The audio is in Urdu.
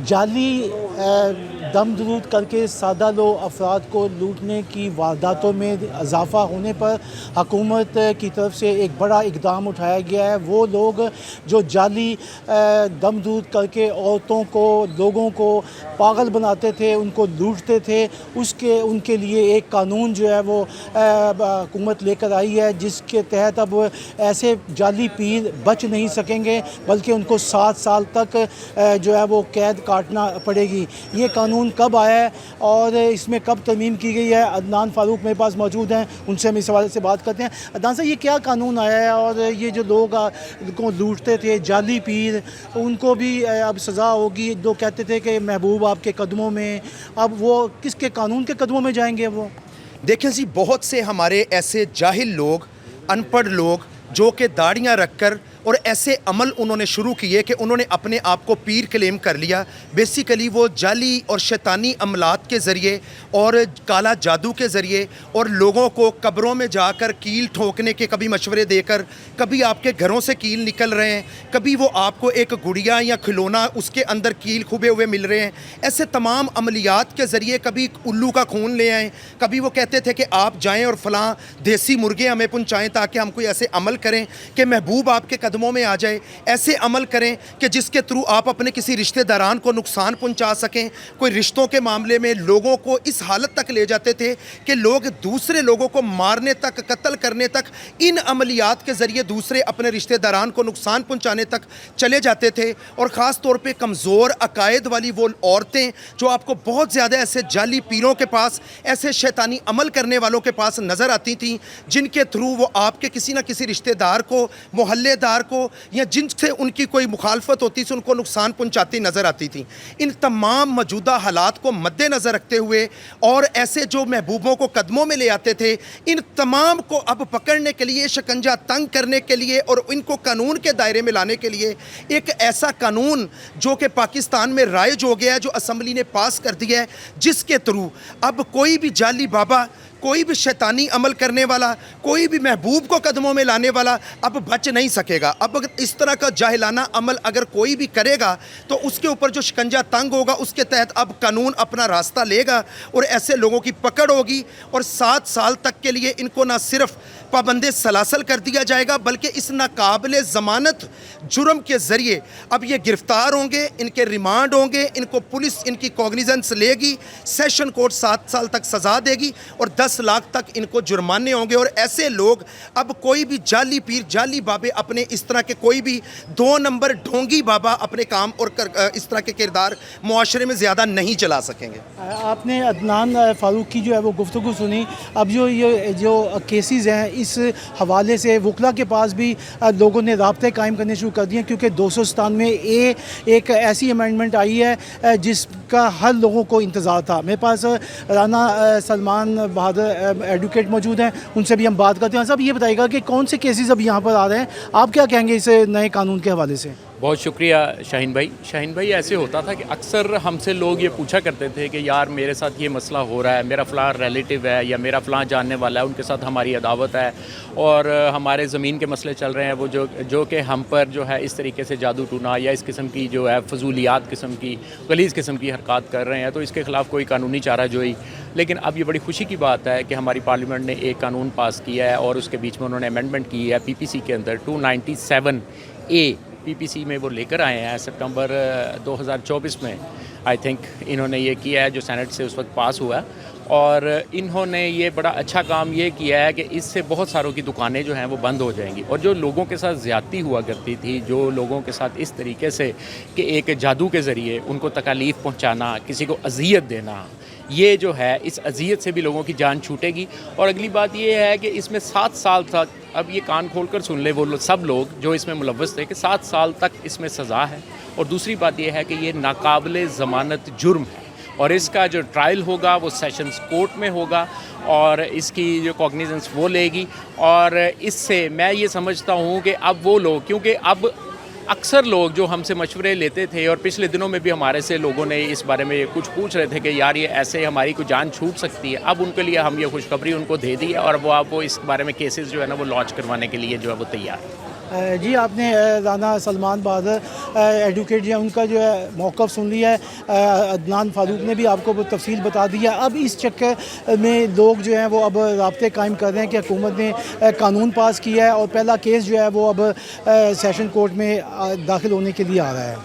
جعلی دم درود کر کے سادہ لو افراد کو لوٹنے کی وارداتوں میں اضافہ ہونے پر حکومت کی طرف سے ایک بڑا اقدام اٹھایا گیا ہے۔ وہ لوگ جو جعلی دم درود کر کے عورتوں کو، لوگوں کو پاگل بناتے تھے، ان کو لوٹتے تھے، ان کے لیے ایک قانون جو ہے وہ حکومت لے کر آئی ہے، جس کے تحت اب ایسے جعلی پیر بچ نہیں سکیں گے، بلکہ ان کو 7 سال تک جو ہے وہ قید کاٹنا پڑے گی۔ یہ قانون کب آیا ہے اور اس میں کب ترمیم کی گئی ہے؟ عدنان فاروق میرے پاس موجود ہیں، ان سے ہم اس حوالے سے بات کرتے ہیں۔ عدنان صاحب، یہ کیا قانون آیا ہے اور یہ جو لوگ کو لوٹتے تھے جعلی پیر، ان کو بھی اب سزا ہوگی؟ جو کہتے تھے کہ محبوب آپ کے قدموں میں، اب وہ کس کے قانون کے قدموں میں جائیں گے؟ وہ دیکھیں جی، بہت سے ہمارے ایسے جاہل لوگ، ان پڑھ لوگ جو کہ داڑیاں رکھ کر اور ایسے عمل انہوں نے شروع کیے کہ انہوں نے اپنے آپ کو پیر کلیم کر لیا۔ بیسیکلی وہ جعلی اور شیطانی عملات کے ذریعے اور کالا جادو کے ذریعے اور لوگوں کو قبروں میں جا کر کیل ٹھوکنے کے کبھی مشورے دے کر، کبھی آپ کے گھروں سے کیل نکل رہے ہیں، کبھی وہ آپ کو ایک گڑیا یا کھلونا اس کے اندر کیل کھبے ہوئے مل رہے ہیں۔ ایسے تمام عملیات کے ذریعے کبھی الو کا خون لے آئیں، کبھی وہ کہتے تھے کہ آپ جائیں اور فلاں دیسی مرغے ہمیں پہنچائیں تاکہ ہم کوئی ایسے عمل کریں کہ محبوب آپ کے قدموں میں آ جائے، ایسے عمل کریں کہ جس کے تھرو آپ اپنے کسی رشتہ داران کو نقصان پہنچا سکیں۔ کوئی رشتوں کے معاملے میں لوگوں کو اس حالت تک لے جاتے تھے کہ لوگ دوسرے لوگوں کو مارنے تک، قتل کرنے تک، ان عملیات کے ذریعے دوسرے اپنے رشتہ داران کو نقصان پہنچانے تک چلے جاتے تھے۔ اور خاص طور پہ کمزور عقائد والی وہ عورتیں جو آپ کو بہت زیادہ ایسے جعلی پیروں کے پاس، ایسے شیطانی عمل کرنے والوں کے پاس نظر آتی تھیں، جن کے تھرو وہ آپ کے کسی نہ کسی رشتہ دار کو، محلے دار کو، یا جن سے ان کی کوئی مخالفت ہوتی تھی ان کو نقصان پہنچاتی نظر آتی تھیں۔ ان تمام موجودہ حالات کو مد نظر رکھتے ہوئے اور ایسے جو محبوبوں کو قدموں میں لے آتے تھے، ان تمام کو اب پکڑنے کے لیے، شکنجہ تنگ کرنے کے لیے اور ان کو قانون کے دائرے میں لانے کے لیے ایک ایسا قانون جو کہ پاکستان میں رائج ہو گیا ہے، جو اسمبلی نے پاس کر دیا ہے، جس کے تھرو اب کوئی بھی جعلی بابا، کوئی بھی شیطانی عمل کرنے والا، کوئی بھی محبوب کو قدموں میں لانے والا اب بچ نہیں سکے گا۔ اب اگر اس طرح کا جاہلانہ عمل اگر کوئی بھی کرے گا تو اس کے اوپر جو شکنجہ تنگ ہوگا، اس کے تحت اب قانون اپنا راستہ لے گا اور ایسے لوگوں کی پکڑ ہوگی اور 7 سال تک کے لیے ان کو نہ صرف پابند سلاسل کر دیا جائے گا، بلکہ اس ناقابل ضمانت جرم کے ذریعے اب یہ گرفتار ہوں گے، ان کے ریمانڈ ہوں گے، ان کو پولیس ان کی کوگنیزنس لے گی، سیشن کورٹ 7 سال تک سزا دے گی اور 10 لاکھ تک ان کو جرمانے ہوں گے۔ اور ایسے لوگ اب کوئی بھی جعلی پیر، جعلی بابے اپنے اس طرح کے کوئی بھی 2 نمبر ڈھونگی بابا اپنے کام اور اس طرح کے کردار معاشرے میں زیادہ نہیں چلا سکیں گے۔ آپ نے عدنان فاروق کی جو ہے وہ گفتگو سنی۔ اب جو کیسز ہیں، اس حوالے سے وکلا کے پاس بھی لوگوں نے رابطے قائم کرنے شروع کر دیے ہیں، کیونکہ 297 ایک ایسی امینڈمنٹ آئی ہے جس کا ہر لوگوں کو انتظار تھا۔ میرے پاس رانا سلمان بہادر ایڈوکیٹ موجود ہیں، ان سے بھی ہم بات کرتے ہیں۔ صاحب، یہ بتائیے گا کہ کون سے کیسز اب یہاں پر آ رہے ہیں؟ آپ کیا کہیں گے اس نئے قانون کے حوالے سے؟ بہت شکریہ شاہین بھائی، ایسے ہوتا تھا کہ اکثر ہم سے لوگ یہ پوچھا کرتے تھے کہ یار میرے ساتھ یہ مسئلہ ہو رہا ہے، میرا فلاں ریلیٹیو ہے یا میرا فلاں جاننے والا ہے، ان کے ساتھ ہماری عداوت ہے اور ہمارے زمین کے مسئلے چل رہے ہیں، وہ جو کہ ہم پر جو ہے اس طریقے سے جادو ٹونا یا اس قسم کی جو ہے فضولیات قسم کی، غلیظ قسم کی حرکات کر رہے ہیں، تو اس کے خلاف کوئی قانونی چارہ جوئی۔ لیکن اب یہ بڑی خوشی کی بات ہے کہ ہماری پارلیمنٹ نے ایک قانون پاس کیا ہے اور اس کے بیچ میں انہوں نے امینڈمنٹ کی ہے پی پی سی کے اندر 297A پی پی سی میں وہ لے کر آئے ہیں سپٹمبر 2024 میں۔ آئی تھنک انہوں نے یہ کیا ہے جو سینٹ سے اس وقت پاس ہوا ہے، اور انہوں نے یہ بڑا اچھا کام یہ کیا ہے کہ اس سے بہت ساروں کی دکانیں جو ہیں وہ بند ہو جائیں گی، اور جو لوگوں کے ساتھ زیادتی ہوا کرتی تھی، جو لوگوں کے ساتھ اس طریقے سے کہ ایک جادو کے ذریعے ان کو تکالیف پہنچانا، کسی کو اذیت دینا، یہ جو ہے اس اذیت سے بھی لوگوں کی جان چھوٹے گی۔ اور اگلی بات یہ ہے کہ اس میں 7 سال تک، اب یہ کان کھول کر سن لے وہ سب لوگ جو اس میں ملوث تھے، کہ 7 سال تک اس میں سزا ہے۔ اور دوسری بات یہ ہے کہ یہ ناقابل ضمانت جرم ہے، اور اس کا جو ٹرائل ہوگا وہ سیشنز کورٹ میں ہوگا اور اس کی جو کوگنیزنس وہ لے گی۔ اور اس سے میں یہ سمجھتا ہوں کہ اب وہ لوگ، کیونکہ اب اکثر لوگ جو ہم سے مشورے لیتے تھے، اور پچھلے دنوں میں بھی ہمارے سے لوگوں نے اس بارے میں کچھ پوچھ رہے تھے کہ یار یہ ایسے ہماری کوئی جان چھوٹ سکتی ہے، اب ان کے لیے ہم یہ خوشخبری ان کو دے دی ہے، اور وہ اب وہ اس بارے میں کیسز جو ہے نا وہ لانچ کروانے کے لیے جو ہے وہ تیار ہے۔ جی آپ نے رانا سلمان بہادر ایڈوکیٹ جو ہے ان کا جو ہے موقف سن لیا ہے. عدنان فاروق نے بھی آپ کو تفصیل بتا دیا. اب اس چکر میں لوگ جو ہیں وہ اب رابطے قائم کر رہے ہیں کہ حکومت نے قانون پاس کیا ہے اور پہلا کیس جو ہے وہ اب سیشن کورٹ میں داخل ہونے کے لیے آ رہا ہے.